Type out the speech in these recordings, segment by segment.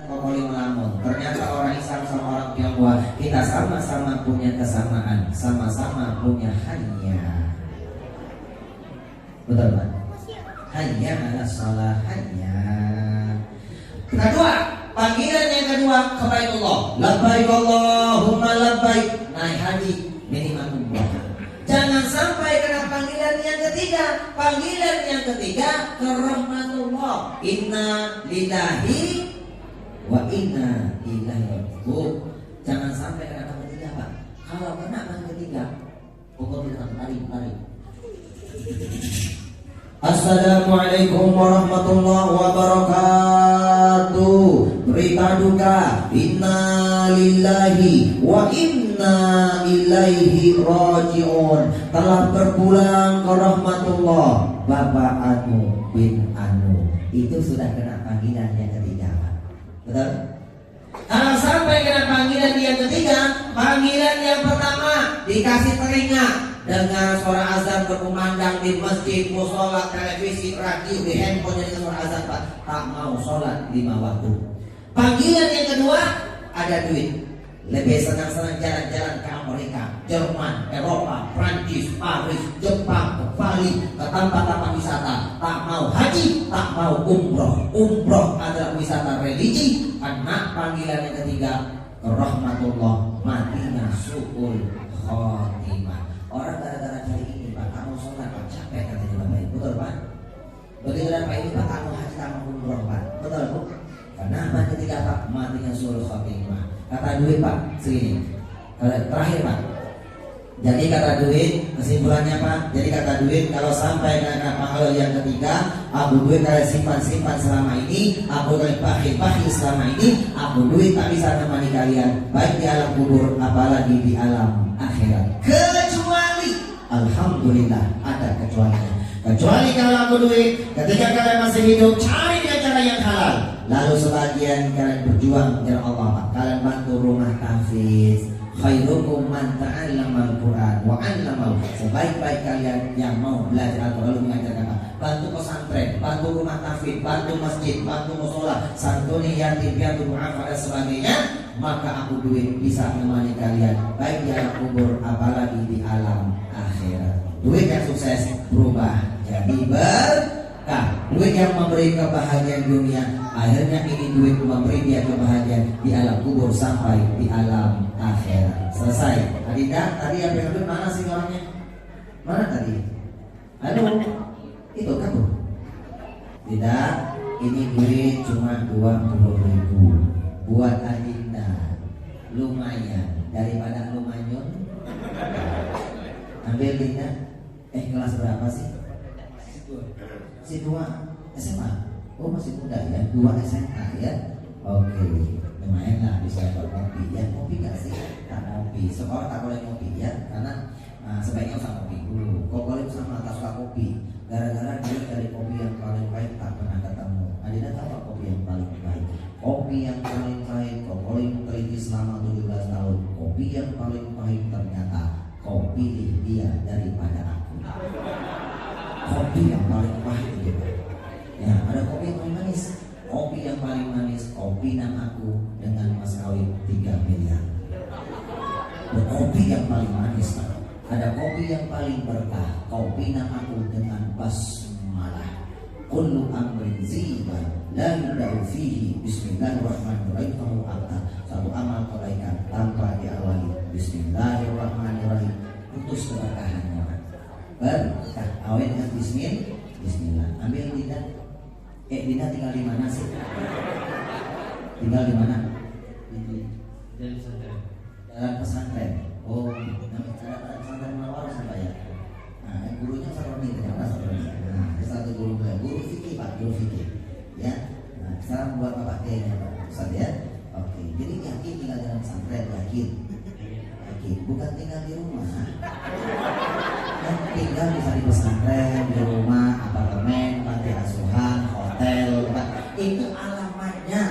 Kokoli melamun. Ternyata orang Islam sama orang Tionghoa kita sama-sama punya kesamaan, sama-sama punya hanya. Betul Pak? Hanya ala salah hanya. Kedua, panggilan yang kedua kepada Allah. Labbaik Allahumma labbaik. Naik haji minimal umrah. Jangan sampai kena panggilan yang ketiga. Panggilan yang ketiga ke rahmatullah. Inna lillahi wa inna ilaihi raji'un. Jangan sampai kena yang ketiga Pak. Kalau kena yang ketiga, pokoknya lari. Assalamualaikum warahmatullahi wabarakatuh. Berita duka, inna lillahi wa inna ilaihi raji'un. Telah berpulang ke rahmatullah Bapak Anu bin Anu. Itu sudah kena panggilan yang ketiga Pak. Betul? Kalau sampai kena panggilan yang ketiga, panggilan yang pertama dikasih telinga, dengar suara azan berkumandang di masjid, musola, televisi, radio, di handphone dengan suara azan Pak. Tak mau sholat 5 waktu. Panggilan yang kedua ada duit. Lebih senang-senang jalan-jalan ke Amerika, Jerman, Eropa, Prancis, Paris, Jepang, ke Bali, ke tempat-tempat wisata. Tak mau haji, tak mau umroh. Umroh adalah wisata religi. Karena panggilan yang ketiga ke rahmatullah, matinya su'ul khotimah. Orang gara-gara cari ini Pak, tak mau sholat Pak, capek katanya Bapak Ibu. Betul Pak? Begitu dan Pak ini Pak, tak mau haji, tak mau umroh Pak. Betul Bu? Karena yang ketiga Pak, matinya su'ul khotimah. Kata duit Pak, segini. Terakhir Pak. Jadi kata duit, kesimpulannya Pak. Jadi kata duit, kalau sampai kena pahala yang ketiga, aku duit kalian simpan selama ini, aku kalian bakhil selama ini, aku duit tak bisa menemani kalian, baik di alam kubur, apalagi di alam akhirat. Kecuali, alhamdulillah ada kecualinya. Kecuali kalau aku duit, ketika kalian masih hidup, cari dengan cara yang halal. Lalu sebagian kalian berjuang mencari Allah Pak. Kalian bantu rumah tahfiz. Khairukum man ta'allama al-Quran wa 'allamahu. Sebaik-baik kalian yang mau belajar atau lalu mengajarkan Pak. Bantu pesantren, bantu rumah tahfiz, bantu masjid, bantu musola, santuni yatim piatu du'afa dan sebagainya. Maka aku duit bisa menemani kalian baik di alam kubur apalagi di alam akhirat. Duit yang sukses berubah jadi berkah. Duit yang memberi kebahagiaan dunia, akhirnya ini duit memberi dia kebahagiaan di alam kubur sampai di alam akhirat. Selesai. Tadi yang berikut mana sih orangnya? Mana tadi? Aduh, itu kan Bu? Tidak. Ini duit cuma 20.000 buat Adinda. Lumayan daripada lumayan. Ambil Dinda. Kelas berapa sih? Si 2 SMA. Oh masih muda ya, 2 SMA ya. Oke, lumayan lah bisa buat kopi ya. Kopi gak sih? Tak kopi. Sekolah tak boleh kopi ya, karena sebaiknya usah kopi dulu. Kok boleh sama tak suka kopi? Gara-gara dia dari kopi yang paling baik tak pernah ketemu. Adina tahu apa kopi yang paling baik? Kopi yang paling baik, kok boleh teliti selama 17 tahun. Kopi yang paling baik ternyata kau pilih dia daripada aku. Kopi yang paling pahit gitu. Ya, ada kopi yang paling manis. Kopi yang paling manis, kopi nang aku dengan mas kawin 3 miliar. Dan kopi yang paling manis Pak. Ada kopi yang paling berkah, kopi nang aku dengan basmalah. Kullu amrin ziban la yudau fihi bismillahirrahmanirrahim. Kamu akta satu amal kebaikan tanpa diawali bismillahirrahmanirrahim, putus keberkahannya Pak. Berkah awet dengan bismillah. Ambil Dinda. Dinda tinggal di mana sih? Tinggal di mana? Di dalam pesantren. Oh, nama pesantren Mawar siapa ya? Nah, gurunya Saroni ternyata Saroni. Nah, satu guru fikih Pak, guru fikih. Ya. Nah, sekarang buat Bapak T-nya Pak Ustaz ya. Oke, jadi yakin tinggal dalam pesantren, yakin. Bukan tinggal di rumah. Tinggal bisa di pesantren, di rumah, apartemen, panti asuhan, hotel, Pak. Itu alamatnya.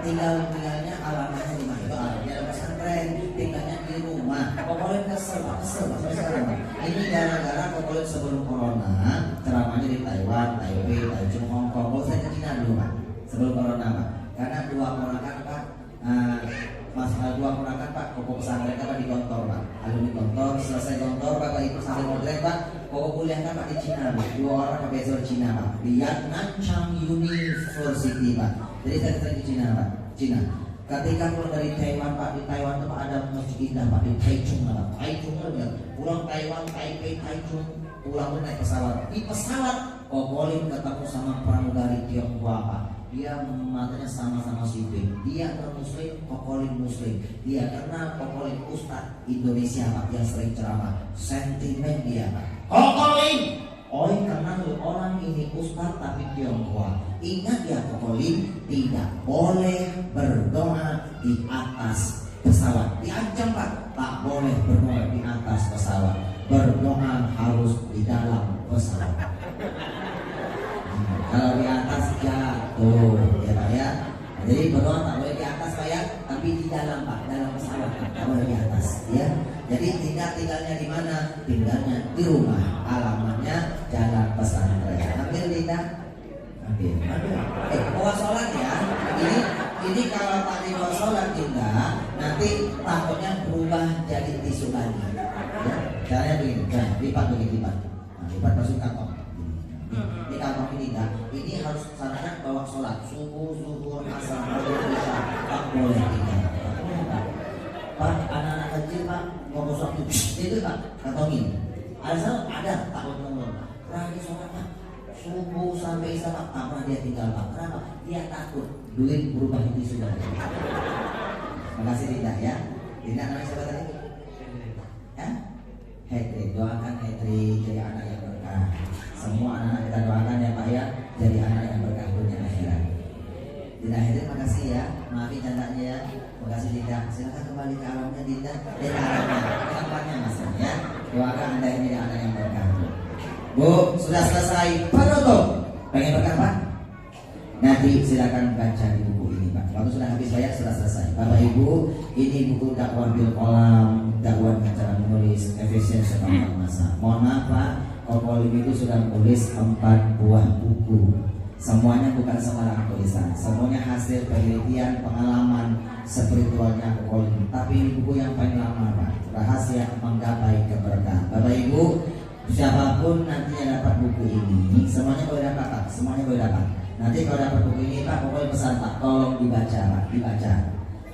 Tinggalnya alamatnya di mana? Itu alamatnya di pesantren. Tinggalnya di rumah. Pokoknya kesel sampai sekarang. Ini gara-gara pokoknya sebelum corona, ceramahnya di Taiwan, Taipei, Taichung, Hong Kong. Saya ke Cina dulu Pak. Sebelum corona Pak. Karena dua ponakan Pak, dua ponakan Pak, koko pesantren Pak di Gontor Pak. Alumni Gontor, selesai Gontor Bapak Ibu sambil modern Pak, koko kuliah Pak di Cina Pak. Dua orang profesor Cina Pak, di Nanchang University Pak. Jadi saya di Cina Pak, Cina. Ketika pulang dari Taiwan Pak, di Taiwan itu Pak ada masjid indah Pak di Taichung Pak. Taichung kan pulang Taiwan, Taipei, Taichung, pulang naik pesawat. Di pesawat Kokolin ketemu sama pramugari Tionghoa Pak. Dia matanya sama-sama sipil. Dia muslim, Kokolin muslim. Dia kenal Kokolin Ustadz Indonesia Pak yang sering ceramah. Sentimen dia Pak. Kokolin, oi kenal orang ini Ustadz tapi Tionghoa. Ingat ya Kokolin, tidak boleh berdoa di atas pesawat. Diancam Pak, tak boleh berdoa di atas pesawat. Berdoa harus di dalam pesawat. Kalau di atas jatuh ya Pak ya. Jadi berdoa tak boleh di atas Pak ya, tapi di dalam Pak, dalam pesawat tak boleh di atas ya. Jadi tinggalnya di mana? Tinggalnya di rumah. Alamatnya Jalan Pesantren. Ambil tidak? Ambil. Bawa sholat ya. Ini kalau tadi bawa sholat tidak, nanti takutnya berubah jadi tisu lagi. Ya, caranya begini, lipat begini lipat. Nah, lipat masuk kantong. Di kantong ini enggak, ini harus kesana bawa sholat subuh, zuhur, asar, maghrib, isya, tak boleh tinggal. Pak, anak-anak kecil Pak mau sholat itu Pak kantongin. Ada takut ngomong. Rajin sholat Pak, subuh sampai isya Pak, tak pernah dia tinggal Pak. Kenapa? Dia takut duit berubah itu sudah. Makasih Dinda ya. Dinda namanya siapa tadi? Ya? Hetri, doakan Hetri jadi anak yang berkah. Semua anak-anak kita doakan ya Pak ya, jadi anak yang berkah dunia akhirat. Dinda Hetri makasih ya, maafin candanya ya. Makasih Dinda, silakan kembali ke alamnya Dinda. Ke alamnya, tempatnya Mas ya. Doakan Anda ini anak yang berkah. Bu, sudah selesai penutup. Pengen berkah Pak? Nanti silakan baca di buku ini Pak. Waktu sudah habis bayar sudah selesai. Bapak Ibu, ini buku dakwah bil kolam, dakwah dengan cara menulis, efisien sepanjang masa. Mohon maaf Pak, Kokolim itu sudah menulis 4 buah buku. Semuanya bukan sembarang tulisan. Semuanya hasil penelitian, pengalaman spiritualnya Kokolim. Tapi ini buku yang paling lama Pak. Rahasia menggapai keberkahan. Bapak Ibu, siapapun nantinya dapat buku ini, semuanya boleh dapat Pak. Semuanya boleh dapat. Nanti kalau dapat buku ini Pak, pokoknya pesan Pak, tolong dibaca Pak, dibaca.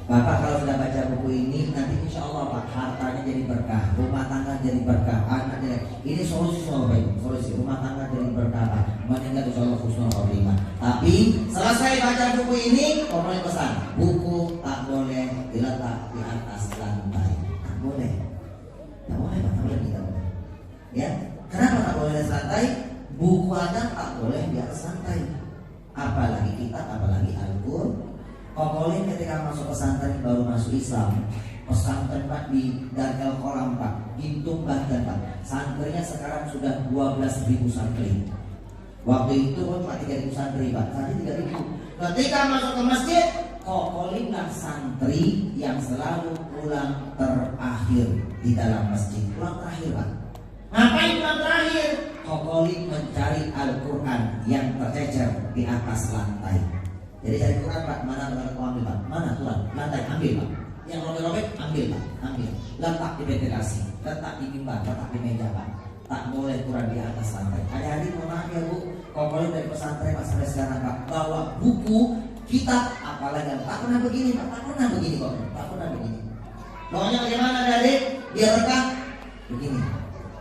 Bapak kalau sudah baca buku ini, nanti insya Allah Pak, hartanya jadi berkah, rumah tangga jadi berkah, anak jadi. Ini solusi semua Pak Ibu, solusi rumah tangga jadi berkah Pak. Meninggal insya Allah husnul khotimah. Tapi selesai baca buku ini, pokoknya pesan, buku tak boleh diletak di atas lantai, tak boleh, tak boleh Pak, tak boleh kita boleh. Ya, kenapa tak boleh di atas lantai? Buku aja tak boleh di atas lantai. Apalagi kitab, apalagi Al-Qur'an. Kokolin ketika masuk pesantren baru masuk Islam, pesantren Pak di Darul Kolam Pak, ditumbahkan Pak. Santrinya sekarang sudah 12.000 santri. Waktu itu cuma 3.000 santri Pak, santri 3.000. Ketika masuk ke masjid, Kokolin lah santri yang selalu pulang terakhir di dalam masjid. Pulang terakhir Pak. Ngapain pulang terakhir? Kokolin mencari Al-Quran yang tercecer di atas lantai. Jadi cari Quran Pak, mana Quran kau ambil Pak? Mana Quran? Lantai ambil Pak. Yang robek-robek ambil Pak, ambil. Letak di ventilasi, letak di mimbar, letak di meja Pak. Tak boleh Quran di atas lantai. Adik-adik mohon maaf ya Bu, Kokolin dari pesantren Pak sampai sekarang Pak bawa buku, kitab, apalagi tak pernah begini Pak, tak pernah begini kok, tak pernah begini. Maunya bagaimana adik? Biar rekam begini,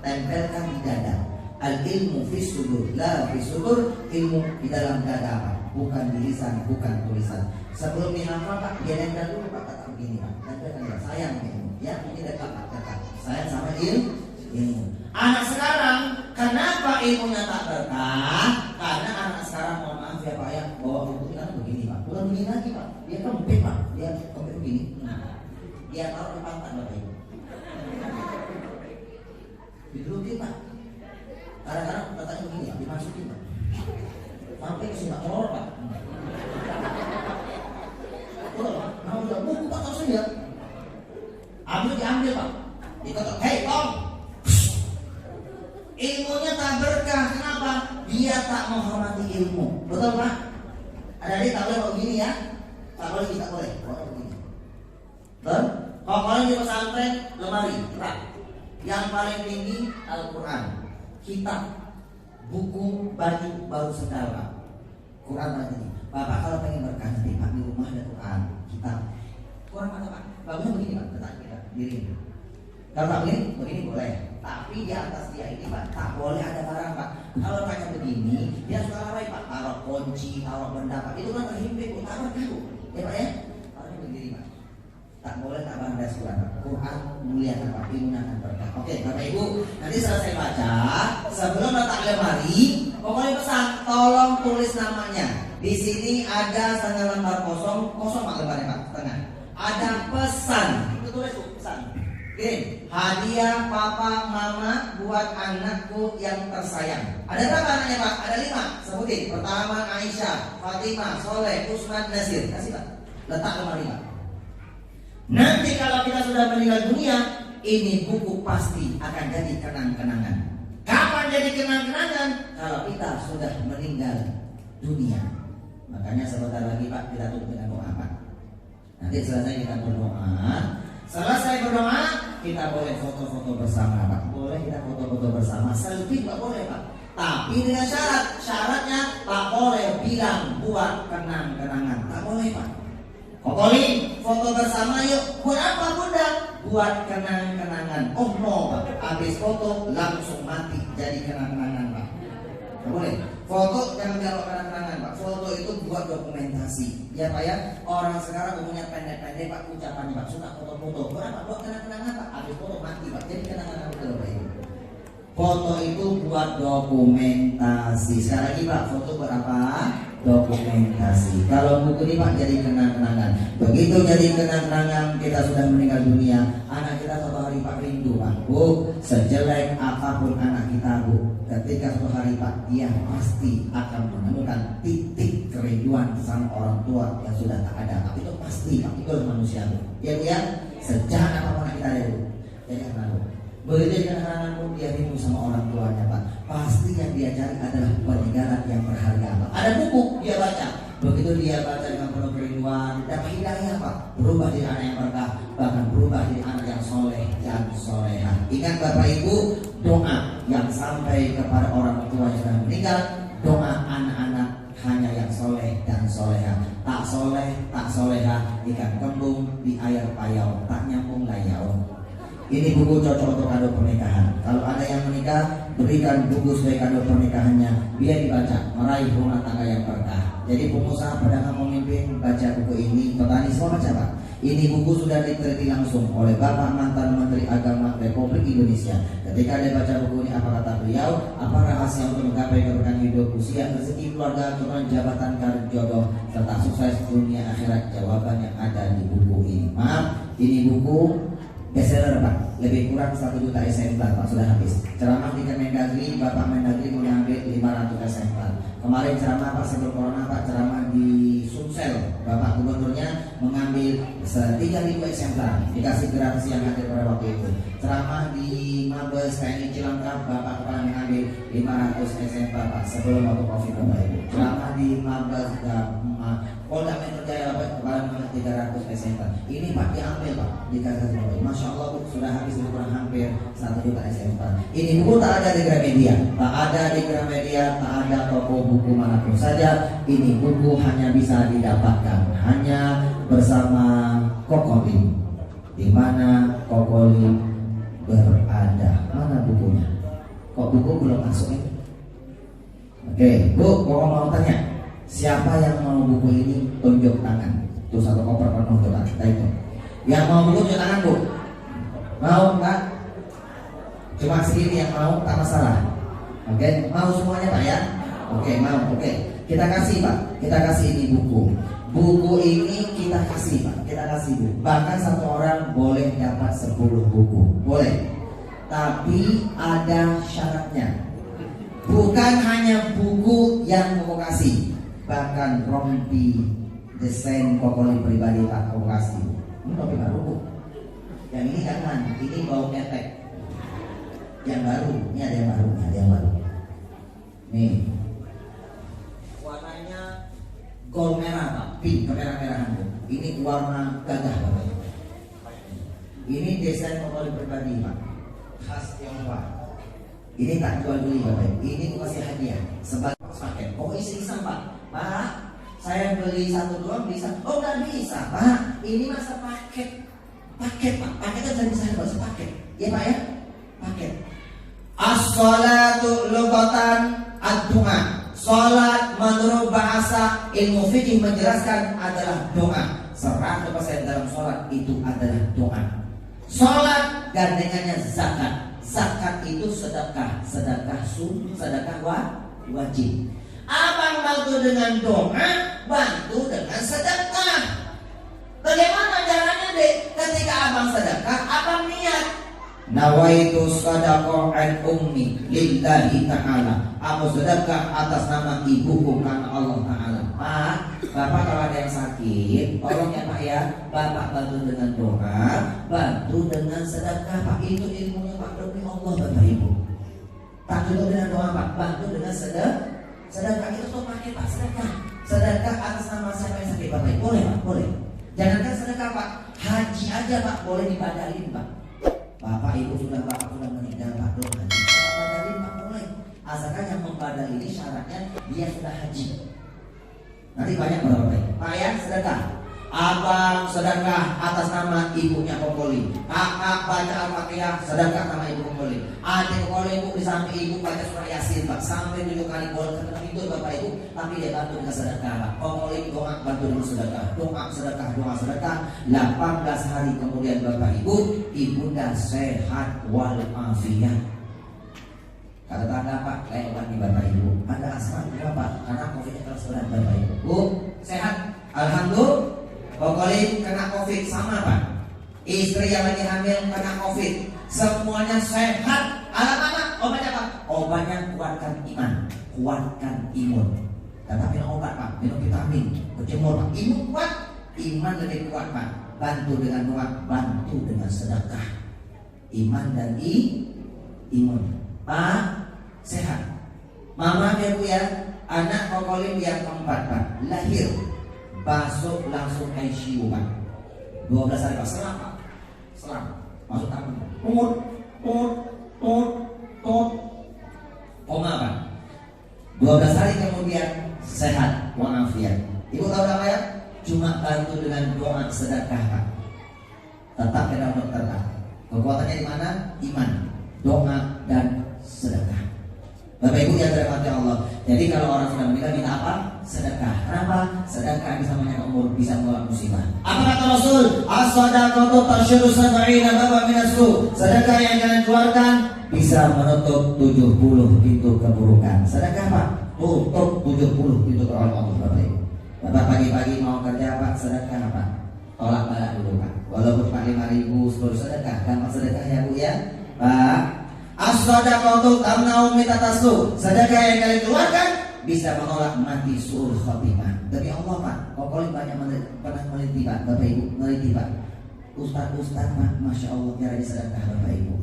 tempelkan di dada. Al-ilmu fi sudur, la fi sudur, ilmu di dalam dada Pak, bukan di lisan, bukan tulisan. Sebelum dihafal Pak, dia nempel dulu Pak, kata begini Pak. Nempelkan sayang ilmu, ya ini dekat Pak, dekat. Sayang sama ilmu. Anak sekarang, kenapa ilmunya tak berkah? Karena anak sekarang mohon maaf ya Pak ya, bawa buku kita begini Pak, bukan begini lagi Pak. Dia kempit Pak, dia kempit begini. Dia taruh di pantat Bapak Ibu. Didudukin Pak. Kadang-kadang katanya begini, dimasukin Pak. Sampai ke sini telur Pak. Betul Pak, nah udah buku Pak langsung ya. Diambil Pak. Dikotok, hei Tom. Ilmunya tak berkah, kenapa? Dia tak menghormati ilmu. Betul Pak? Ada adik tahu kalau begini ya. Tak boleh, tidak boleh. Pokoknya begini. Dan pokoknya di pesantren lemari rak. Yang paling tinggi Al-Quran, kitab, buku, baju baru segala. Quran paling tinggi. Bapak kalau pengen berkah nanti Pak di rumah ada Quran, kitab. Quran mana Pak? Bagusnya begini Pak, letak kita diri. Kalau tak begini boleh. Tapi di atas dia ini Pak, tak boleh ada barang Pak. Kalau kayak begini, dia suka lalai Pak. Taruh kunci, taruh benda Pak. Itu kan terhimpit, taruh dulu. Ya Pak ya? Taruh begini Pak. Tak boleh tak bangga Quran. Quran mulia Pak, digunakan berkah. Oke, Bapak Ibu, nanti selesai baca. Sebelum letak lemari, pokoknya pesan, tolong tulis namanya. Di sini ada setengah lembar kosong Pak lembarnya Pak, setengah. Ada pesan, itu tulis tuh pesan. Gini, hadiah papa mama buat anakku yang tersayang. Ada berapa anaknya Pak? Ada 5. Sebutin. Pertama Aisyah, Fatimah, Soleh, Usman, Nasir. Kasih Pak. Letak lemari Pak. Nanti kalau kita sudah meninggal dunia, ini buku pasti akan jadi kenang-kenangan. Kapan jadi kenang-kenangan? Kalau kita sudah meninggal dunia. Makanya sebentar lagi Pak kita tutup dengan doa Pak. Nanti selesai kita berdoa. Selesai berdoa, kita boleh foto-foto bersama Pak. Boleh kita foto-foto bersama. Selfie Pak boleh Pak. Tapi dengan syarat. Syaratnya tak boleh bilang buat kenang-kenangan. Tak boleh Pak. Kokoli, foto bersama yuk. Buat apa Bunda? Buat kenang-kenangan. Oh no Pak. Habis foto langsung mati. Jadi kenang-kenangan Pak. Tak boleh. Foto jangan kalau kenang-kenangan Pak. Foto itu buat dokumentasi. Ya Pak ya. Orang sekarang umumnya pendek-pendek Pak ucapannya Pak. Suka foto-foto. Buat apa? Buat kenang-kenangan Pak. Habis foto mati Pak. Jadi kenang-kenangan betul Pak Ibu. Foto itu buat dokumentasi. Sekali lagi Pak. Foto buat apa? Dokumentasi. Kalau buku ini Pak jadi kenang-kenangan. Begitu jadi kenang-kenangan kita sudah meninggal dunia, anak kita suatu hari Pak rindu Pak. Bu, sejelek apapun anak kita Bu, ketika suatu hari Pak dia pasti akan menemukan titik kerinduan sama orang tua yang sudah tak ada. Tapi itu pasti Pak, itu manusia Bu. Ya Bu ya, sejahat apapun anak kita ada Bu. Jadi kenal Bu. Begitu kenangan pun dia rindu sama orang tuanya Pak. Pasti yang dia cari adalah peninggalan yang berharga Pak. Ada buku dia baca. Begitu dia baca dengan penuh kerinduan, dapat hidayah Pak. Berubah jadi anak yang berkah, bahkan berubah jadi anak yang soleh dan soleha. Ingat Bapak Ibu, doa yang sampai kepada orang tua yang sudah meninggal, doa anak-anak hanya yang soleh dan soleha. Tak soleh, tak soleha, ikan kembung di air payau, tak nyambung layau. Ini buku cocok untuk kado pernikahan. Kalau ada yang menikah, berikan buku sebagai kado pernikahannya. Biar dibaca, meraih rumah tangga yang berkah. Jadi pengusaha, pedagang, pemimpin baca buku ini. Petani semua baca Pak. Ini buku sudah diteliti langsung oleh Bapak mantan Menteri Agama Republik Indonesia. Ketika dia baca buku ini, apa kata beliau? Apa rahasia untuk menggapai keberkahan hidup, usia, rezeki, keluarga, keturunan, jabatan, karir, jodoh, serta sukses dunia akhirat? Jawaban yang ada di buku ini. Maaf, ini buku bestseller Pak, lebih kurang 1 juta eksemplar Pak, sudah habis. Ceramah di Kemendagri, Bapak Mendagri mengambil 500 eksemplar. Kemarin ceramah Pak sebelum corona Pak, ceramah di Sumsel, Bapak Gubernurnya mengambil 3.000 eksemplar, dikasih gratis yang hadir pada waktu itu. Ceramah di Mabes TNI Cilangkap, Bapak Kepala mengambil 500 eksemplar Pak sebelum waktu Covid Bapak Ibu. Ceramah di Mabes Polda Metro Jaya Kepala mengambil 300 eksemplar. Ini Pak diambil Pak, dikasih Bapak. Masya Allah Bu, sudah habis lebih kurang hampir 1 juta eksemplar. Ini buku tak ada di Gramedia, tak ada di Gramedia, tak ada toko buku manapun saja. Ini buku hanya bisa didapatkan hanya bersama Kokoli. Di mana Kokoli berada? Mana bukunya? Kok buku belum masuk ini? Oke, Bu, kalau mau tanya, siapa yang mau buku ini tunjuk tangan? Tuh satu koper penuh tuh Pak, kita itu. Yang mau buku tunjuk tangan Bu? Mau Pak? Cuma sedikit yang mau, tak masalah. Oke, mau semuanya Pak ya? Oke, mau. Oke, kita kasih Pak, kita kasih ini buku. Buku ini kita kasih Pak, kita kasih Bu. Bahkan satu orang boleh dapat 10 buku, boleh. Tapi ada syaratnya. Bukan hanya buku yang mau kasih, bahkan rompi desain Kokoli pribadi Pak mau kasih. Ini rompi baru Bu. Yang ini jangan, ini bau ketek. Yang baru, ini ada yang baru, ada yang baru. Nih, warnanya gold merah Pak, pink kemerah-merahan Bu. Ini warna gagah Bapak Ibu. Ini desain kokolik pribadi Pak, khas Tionghoa. Ini tak jual beli Bapak Ibu. Ini tuh kasih hadiah sebagai paket. Oh iseng Pak. Pak, saya beli satu doang bisa? Oh nggak bisa Pak. Ini masa paket. Paket Pak. Paket itu bisa bahasa paket. Ya Pak ya. Paket. As-sholatu lughatan ad-du'a. Salat menurut bahasa ilmu fikih menjelaskan adalah doa. 100% dalam salat itu adalah doa. Salat gandengannya zakat. Zakat itu sedekah, sedekah sunnah, sedekah wajib. Abang bantu dengan doa, bantu dengan sedekah. Bagaimana caranya deh? Ketika abang sedekah, abang niat nawaitu sadaqah an ummi lillahi ta'ala. Aku sedekah atas nama ibuku karena Allah Ta'ala. Pak, Bapak kalau ada yang sakit, tolong ya Pak ya, Bapak bantu dengan doa, bantu dengan sedekah Pak. Itu ilmunya Pak, demi Allah Bapak Ibu. Tak cukup dengan doa Pak, bantu dengan sedekah. Itu tuh pakai Pak, sedekah. Sedekah atas nama siapa yang sakit Bapak Ibu. Boleh Pak, boleh. Jangankan sedekah Pak, haji aja Pak, boleh dibadalin Pak. Bapak Ibu sudah meninggal Pak, belum haji. Bapak badalin Pak, boleh. Asalkan yang membadal ini syaratnya dia sudah haji. Nanti banyak Bapak Ibu. Pak ya, sedekah. Abang sedekah atas nama ibunya Kokoli. Kakak baca Al-Fatihah, sedekah nama ibu Kokoli. Adik Kokoli ibu di samping ibu baca surah Yasin Pak, sampai 7 kali boleh itu Bapak Ibu. Tapi dia bantu dengan sedekah Pak. Kokoli doa bantu dengan sedekah. Doa sedekah. 18 hari kemudian Bapak Ibu, ibunda sehat walafiat. Kata tanda Pak, lewat nih Bapak Ibu. Ada asma juga Pak, karena COVID-nya terus berat Bapak Ibu. Bu, sehat, alhamdulillah. Kokoli kena COVID sama Pak. Istri yang lagi hamil kena COVID. Semuanya sehat. Alat-alat obatnya Pak. Obatnya kuatkan iman, kuatkan imun. Tetap minum obat Pak, minum vitamin, berjemur Pak. Imun kuat, iman lebih kuat Pak. Bantu dengan doa, bantu dengan sedekah. Iman dan imun. Pak, sehat. Mama ya Bu ya, anak Kokoli yang keempat Pak, lahir masuk langsung ICU Pak. 12 hari Pak, selang Pak. Selang, masuk tangan. Koma Pak. 12 hari kemudian sehat walafiat. Ibu tahu apa ya? Cuma bantu dengan doa sedekah Pak. Tetap ke dalam dokter Pak. Kekuatannya di mana? Iman, doa dan sedekah. Bapak Ibu yang dirahmati Allah. Jadi kalau orang sudah meninggal minta apa? Sedekah. Kenapa? Sedekah bisa menyangka umur, bisa menolak musibah. Apa kata Rasul? As-sadaqatu tasyru sab'ina baba minasu. Sedekah yang kalian keluarkan bisa menutup 70 pintu keburukan. Sedekah Pak, tutup 70 pintu keburukan Bapak Ibu. Bapak pagi-pagi mau kerja Pak, sedekah Pak. Tolak bala dulu Pak. Walaupun Pak 5.000 10 sedekah, gampang sedekah ya Bu ya. Pak, as-sadaqatu tamna'u mitatasu. Sedekah yang kalian keluarkan bisa menolak mati suul khotimah. Demi Allah Pak, Kokoli banyak pernah meneliti Pak, Bapak Ibu meneliti Pak. Ustaz Pak, Masya Allah cara sedekah Bapak Ibu.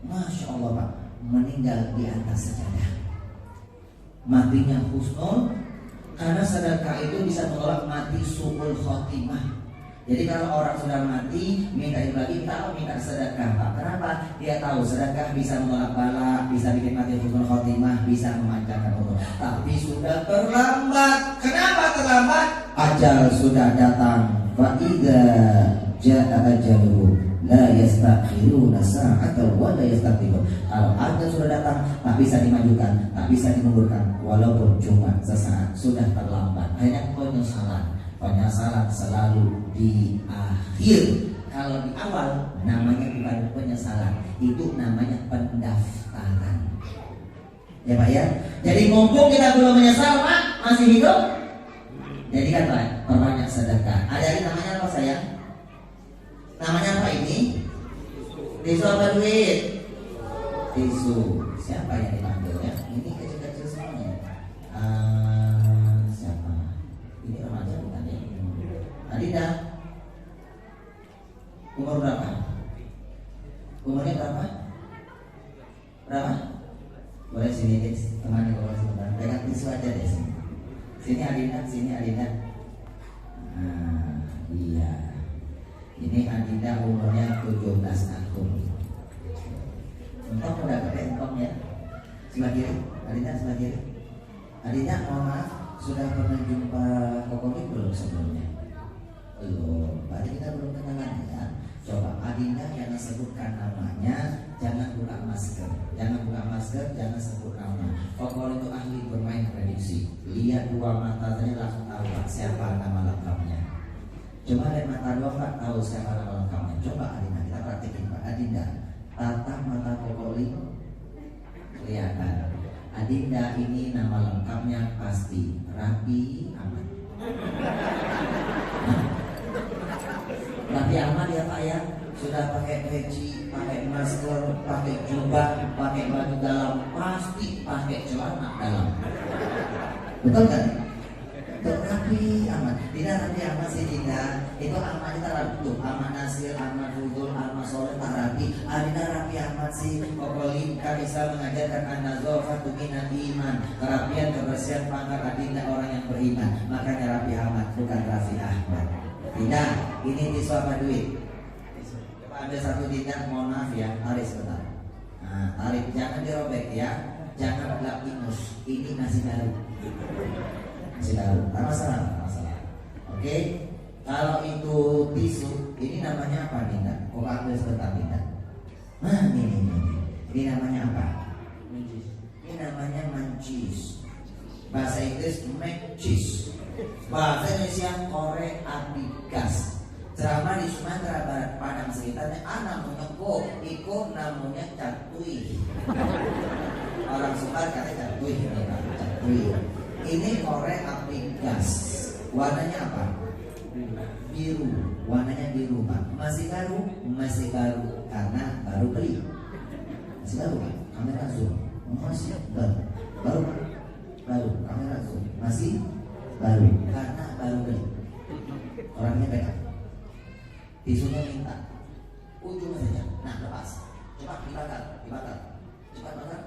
Masya Allah Pak, meninggal di atas sajadah. Matinya husnul, karena sedekah itu bisa menolak mati suul khotimah. Jadi kalau orang sudah mati, minta itu lagi, minta sedekah Pak. Kenapa? Dia tahu sedekah bisa menolak bala, bisa bikin mati husnul khotimah, bisa memanjangkan umur. Tapi sudah terlambat. Kenapa terlambat? Ajal sudah datang. Fa idza jaa ajaluhu la yastakhiruna sa'atan wa la yastaqdimun. Kalau ajal sudah datang, tak bisa dimajukan, tak bisa dimundurkan, walaupun cuma sesaat. Sudah terlambat. Hanya penyesalan selalu di akhir. Kalau di awal namanya bukan penyesalan, itu namanya pendaftaran. Ya Pak ya. Jadi mumpung kita belum menyesal Pak, masih hidup, jadi kan Pak, perbanyak sedekah. Ada yang namanya apa sayang? Namanya apa ini? Tisu apa duit? Tisu. Siapa yang dipanggil ya? Ini kecil-kecil semuanya. Siapa? Ini remaja bukan ya? Adinda, umur berapa? Umurnya berapa? Berapa? Boleh sini deh, temani kalau sebentar. Pegang tisu aja deh sini. Sini Adinda, sini Adinda. Nah, Iya. Ini Adinda umurnya 17 tahun. Entong udah gede entong ya. Sebelah kiri, Adinda sebelah kiri. Adinda mohon maaf, sudah pernah jumpa Kokomik belum sebelumnya? Belum. Berarti kita belum kenalan ya. Coba Adinda jangan sebutkan namanya, jangan buka masker. Jangan buka masker, jangan sebut nama. Kokol itu ahli bermain prediksi. Lihat dua mata saja langsung tahu Pak, siapa nama lengkapnya. Coba lihat mata dua Pak, tahu siapa nama lengkapnya. Coba Adinda, kita praktekin Pak. Adinda, tatap mata Kokoli, kelihatan. Adinda ini nama lengkapnya pasti Rapi Ahmad. Rapi Ahmad ya Pak ya, sudah pakai peci, pakai masker, pakai jubah, pakai baju dalam, pasti pakai celana dalam. Betul kan? Betul. Rapi Ahmad, tidak Rapi Ahmad sih tidak. Itu Ahmad kita rapi, Ahmad Nasir, Ahmad Fudul, Ahmad Soleh tak rapi. Adinda Rapi Ahmad sih. Kokoli Kalisa mengajarkan an-nazafah tuminan iman. Kerapian kebersihan pangkat Adinda orang yang beriman. Makanya Rapi Ahmad bukan Raffi Ahmad. Tidak, ini tisu apa duit? Coba ambil satu tindak, mohon maaf ya, tarik sebentar. Nah, tarik, jangan dirobek ya. Jangan gelap ingus. Ini masih baru. Masih baru, tak masalah, tak masalah. Oke, kalau itu tisu, ini namanya apa Dinda? Kok ambil sebentar Dinda? Nah, ini namanya apa? Ini namanya mancis. Bahasa Inggris mancis. Bahasa Indonesia korek api gas. Ceramah di Sumatera Barat Padang sekitarnya namanya iko namanya catuy. Orang Sumatera katanya catuy, catuy. Ini korek api gas. Warnanya apa? Biru. Warnanya biru Pak. Masih baru? Masih baru karena baru beli. Masih baru Pak. Kamera zoom. Masih baru. Baru Pak. Baru kamera zoom. Masih baru karena baru beli. Orangnya pegang. Tisunya minta. Ujung saja. Nah lepas. Cepat dibakar. Cepat bakar.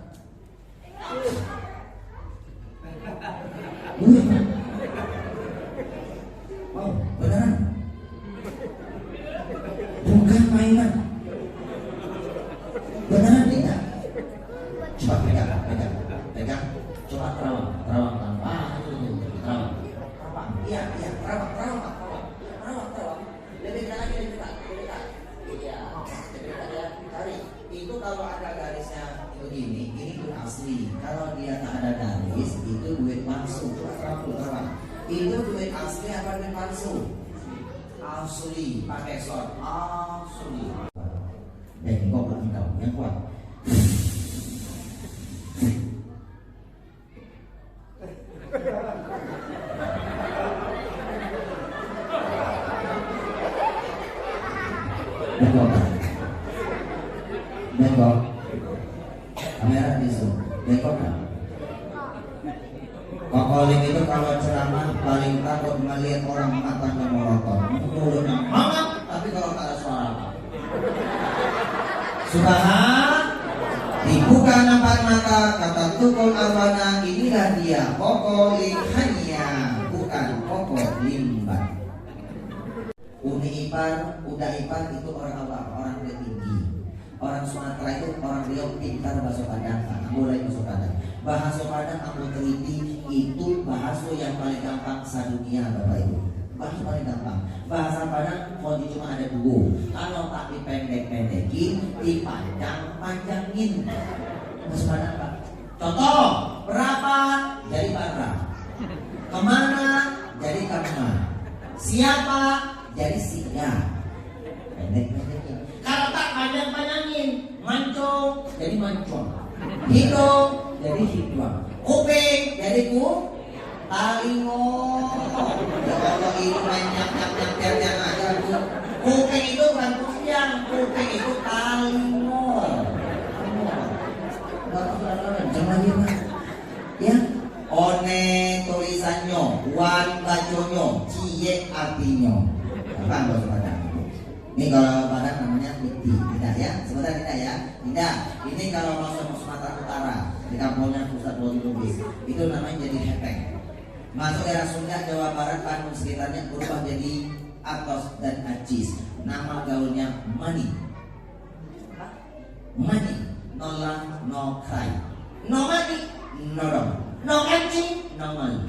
Oh, beneran? Bukan mainan. Beneran tidak? Coba pegang. Coba terawang. Iya, terawang. Lebih dekat. Iya, ya. Tarik. Itu kalau ada garisnya begini, ini duit asli. Kalau dia tak ada garis, itu duit palsu. Terawang. Itu duit asli apa duit palsu? Asli, pakai short. Asli. Kok engkau yang kuat. Bengkok. Kamera di zoom. Bengkok kan? Kokoling itu kalau ceramah paling takut melihat orang matanya melotot, mulutnya hangat, tapi kalau tak ada suara apa. Subhan, dibuka nampak mata, kata tukul arwana, inilah dia kokoling hanya, bukan kokol limbat. Uni ipar, udah ipar itu orang apa? Orang tinggi. Orang Sumatera itu orang Riau pintar bahasa Padang, mulai bahasa Padang. Bahasa Padang aku teliti itu bahasa yang paling gampang sedunia Bapak Ibu. Bahasa paling gampang. Bahasa Padang kunci cuma ada dua. Kalau tak dipendek-pendekin, dipanjang-panjangin. Bahasa Padang Pak. Contoh, berapa jadi berapa? Kemana jadi kemana? Siapa jadi siapa? Pendek-pendekin. Kalau tak panjang-panjangin, mancung jadi mancung, hidung jadi hidung, kuping jadi talingo. Ya Allah, itu main nyap aja tuh. Kuping itu bukan kucing, kuping itu talingo. Jangan lagi ya. One tulisannya, wan baconyo, cie artinya. Apa bahasa Padang? Ini kalau Padang namanya piti, tidak ya? Sebentar tidak ya? Tidak. Ini kalau masuk Sumatera Utara di kampungnya Pusat Wali Lubis, itu namanya jadi hepeng. Masuk daerah Sunda, Jawa Barat, Bandung sekitarnya berubah jadi Atos dan Ajis. Nama gaulnya Money. Money, no love, no cry. No money, no dong. No kancing, no money.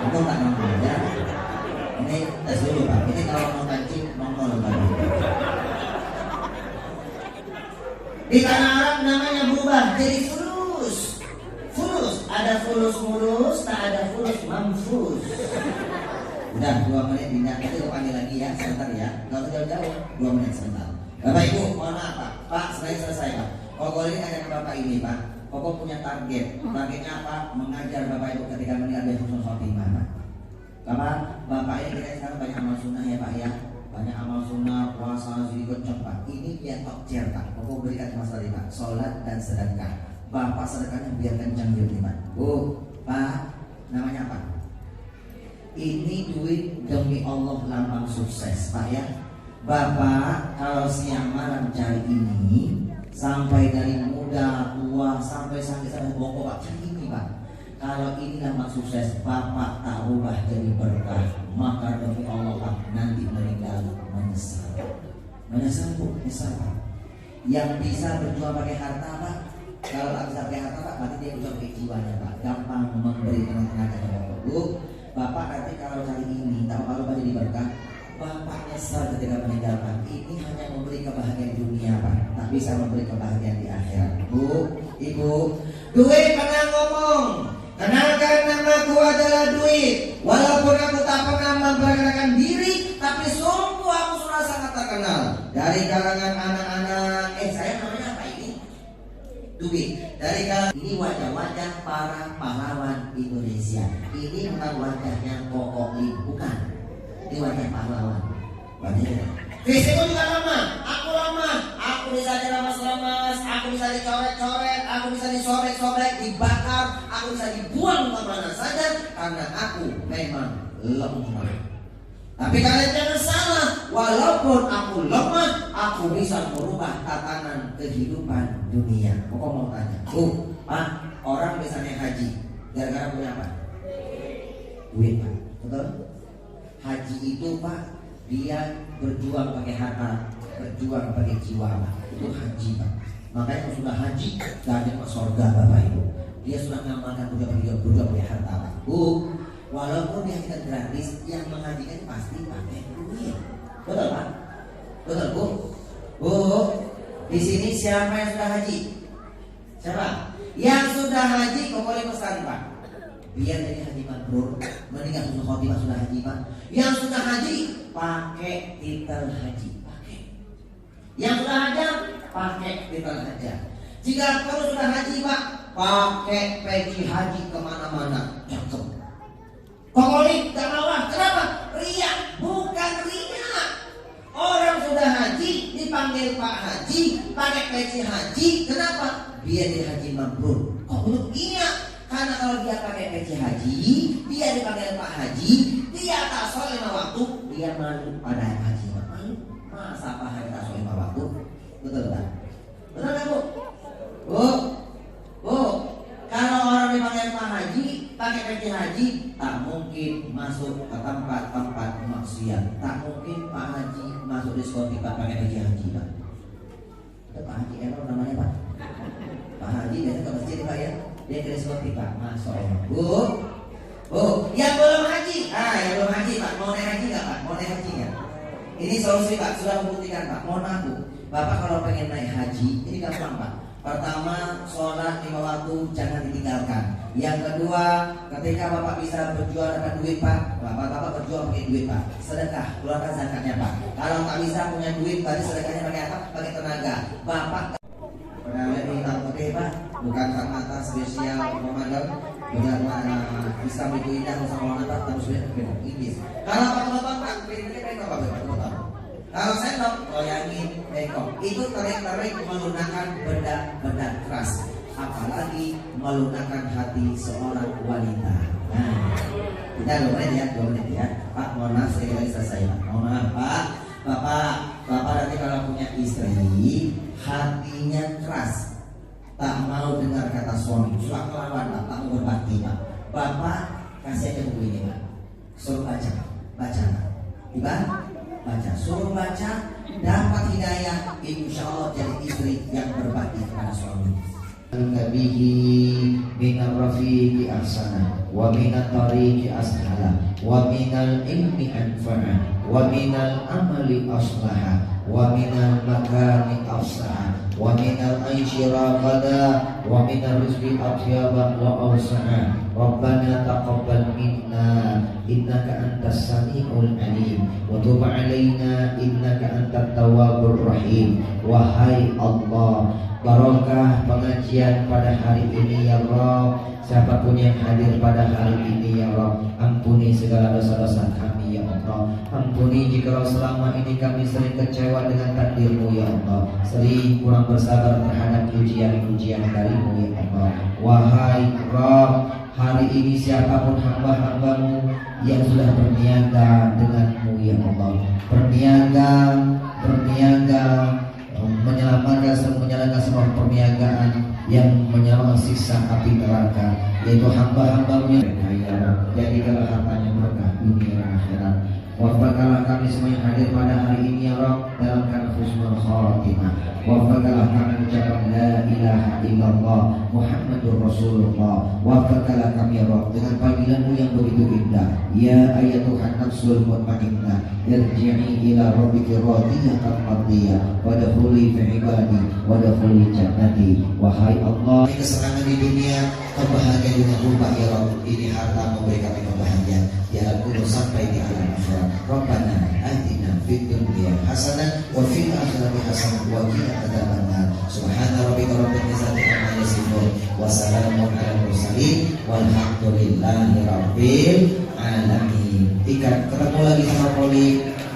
Itu tak normal ya. Ini tes dulu Pak. Ini kalau no kancing, nongol Pak. Di tanah Arab namanya berubah jadi fulus. Fulus, ada fulus mulus, tak ada fulus mamfus. Udah 2 menit pindah, nanti aku panggil lagi ya, sebentar ya. Gak usah jauh-jauh, 2 menit sebentar. Bapak Ibu, mohon maaf Pak. Pak, selain selesai Pak. Koko ini ngajak Bapak ini Pak. Koko punya target. Targetnya apa? Mengajar Bapak Ibu ketika meninggal besok khotimah Pak. Bapak ini kita sekarang banyak amal sunnah ya Pak ya. Banyak amal sunnah, puasa, zikir, Pak. Ini dia top chair Pak. Koko berikan masalah Pak. Sholat dan sedekah. Bapak sedekahnya biar kencang di Pak. Bu, Pak, namanya apa? Ini duit demi Allah lambang sukses Pak ya. Bapak kalau siang malam cari ini, sampai dari muda, tua, sampai bongkok Pak, cari ini Pak. Kalau ini lambang sukses, Bapak tak ubah jadi berkah. Maka demi Allah Pak, nanti meninggal menyesal. Menyesal Bu, menyesal Pak. Yang bisa berjuang pakai harta Pak, kalau tak bisa pakai harta Pak, berarti dia berjuang pakai jiwanya Pak. Gampang memberi tenaga ke Bapak. Bu, Bapak nanti kalau cari ini, tak lupa jadi berkah. Bapak nyesal ketika meninggalkan. Ini hanya memberi kebahagiaan dunia Pak, tak bisa memberi kebahagiaan di akhirat. Bu, Ibu, duit pernah ngomong, kenalkan namaku adalah duit. Walaupun aku tak pernah memperkenalkan diri, tapi sungguh aku sudah sangat terkenal. Dari kalangan anak-anak, saya namanya apa ini? Duit. Dari kalangan ini wajah-wajah para pahlawan Indonesia. Ini bukan wajahnya Koko Lim, bukan. Ini wajah pahlawan. Wajahnya. Fisikku juga lama, aku bisa diremas-remas, aku bisa dicoret-coret, aku bisa disobek-sobek, dibakar, aku bisa dibuang kemana saja karena aku memang lemah. Tapi kalian jangan salah, walaupun aku lemah, aku bisa merubah tatanan kehidupan dunia. Kok mau tanya, Bu, Pak, orang bisa naik haji gara-gara punya apa? Duit Pak, betul? Haji itu Pak, dia berjuang pakai harta, berjuang pakai jiwa Pak. Itu haji Pak. Makanya kalau sudah haji, gak ada ke surga Bapak Ibu. Dia sudah ngamalkan berjuang pakai harta Pak. Bu, walaupun dihajikan gratis, yang menghajikan pasti pakai duit. Betul Pak? Betul Bu? Bu, di sini siapa yang sudah haji? Siapa? Yang sudah haji, kok boleh pesan Pak? Biar jadi haji mabrur, meninggal husnul khotimah sudah haji Pak. Yang sudah haji pakai titel haji, pakai. Yang sudah haji pakai titel haji. Jika kamu sudah haji Pak, pakai peci haji kemana-mana, cakep. Kokolik gak mau, kenapa? Riak, bukan riak. Orang sudah haji dipanggil Pak Haji, pakai peci haji, kenapa? Biar dia haji mabrur. Kok belum? Iya. Karena kalau dia pakai peci haji, dia dipanggil Pak Haji, dia tak sholat 5 waktu, dia malu pada haji. Malu? Masa Pak Haji tak sholat 5 waktu? Betul tak? Betul tak Bu? Bu, Bu, kalau orang dipanggil Pak Haji, pakai peci haji, tak mungkin masuk ke tempat-tempat maksiat. Tak mungkin Pak Haji masuk diskotik Pak pakai peci haji Pak. Itu Pak Haji error namanya Pak. Pak Haji biasanya ke masjid Pak ya. Dia ke diskotik Pak, masuk Bu, Bu, yang belum haji, yang belum haji Pak, mau naik haji nggak Pak? Mau naik haji nggak? Ini solusi Pak, sudah membuktikan Pak. Mohon maaf Bu, Bapak kalau pengen naik haji, ini gampang Pak. Pertama, sholat 5 waktu jangan ditinggalkan. Yang kedua, ketika Bapak bisa berjuang dapat duit Pak, Bapak berjuang pakai duit Pak. Sedekah, keluarkan zakatnya Pak. Kalau tak bisa punya duit, berarti sedekahnya pakai apa? Pakai tenaga. Bapak pernah lihat di hitam putih Pak, bukan kacamata spesial Ramadan, bukan Islam itu indah sama orang Pak, tapi sudah Inggris. Kalau Bapak Pak, pilih apa Bapak? Kalau sendok, goyangin bengkok. Itu tarik-tarik melunakkan benda-benda keras, apalagi melunakkan hati seorang wanita. Nah, kita 2 menit ya, Pak. Mohon maaf, saya lagi selesai Pak. Mohon maaf Pak. Bapak nanti kalau punya istri, hatinya keras, tak mau dengar kata suami, suka melawan Pak, tak mau berbakti Pak. Bapak kasih aja buku ini Pak, suruh baca. baca. Baca, suruh baca, dapat hidayah, insya Allah jadi istri yang berbakti kepada suami. Nabihi minar rafiqi ahsana wa minat tariqi ashala wa minal ilmi anfa'a wa minal amali aslaha wa minal makani afsaha wa minal aishi raqada wa minal rizqi atyaba wa awsa'a. Rabbana taqabbal minna innaka antas samiul alim wa tub alaina innaka antat tawwabur rahim. Wahai Allah, barokah pengajian pada hari ini ya Rabb. Siapapun yang hadir pada hari ini ya Rabb, ampuni segala dosa-dosa kami ya Allah. Ampuni jika selama ini kami sering kecewa dengan takdir-Mu ya Allah, sering kurang bersabar terhadap ujian-ujian dari-Mu ya Allah. Wahai Rabb, hari ini siapapun hamba-hamba-Mu yang sudah berniaga dengan-Mu ya Allah, berniaga menyalakan semua perniagaan yang menyala siksa api neraka, yaitu hamba-hamba-Mu yang kaya. Jadikanlah hartanya berkah dunia dan akhirat. Wafatkanlah kami semua yang hadir pada hari ini ya Rabb dalam keadaan husnul khatimah. Wafatkanlah kami ucapan la ilaha illallah Muhammadur Rasulullah. Wafatkanlah kami ya Rabb dengan panggilan-Mu yang begitu indah, ya ayatuhan nafsul mutmainnah, irji'i ila rabbiki radiyatan mardiyah wadkhuli fi ibadi wadkhuli jannati. Wahai Allah, kesenangan di dunia, kebahagiaan di rumah ya Rabb, ini harta memberi kami kebahagiaan ya Rabb sampai di alam akhirat. Rabbana atina fid dunya hasanah wa fil akhirati hasanah wa qina adzabannar. Subhana rabbika rabbil izzati amma yasifun wa salamun alal mursalin walhamdulillahi rabbil alamin. Ketemu lagi sama Poli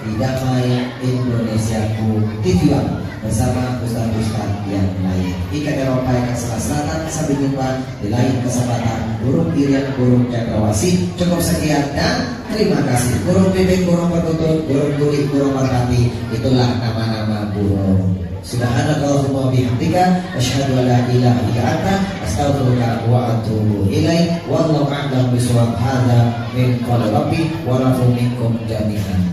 di Damai Indonesiaku TV bersama ustaz-ustaz yang lain. Ikan Eropa yang sebelah selatan, sampai jumpa di lain kesempatan. Burung Irian, burung cakrawasi. Cukup sekian dan terima kasih. Burung bebek, burung perkutut, burung duri, burung merpati, itulah nama-nama burung. Subhanakallahumma bihamdika asyhadu an la ilaha illa anta astaghfiruka wa atubu ilaik. Wallahu a'lam bishawab. Hadza min qawli rabbi wa lakum minkum jami'an.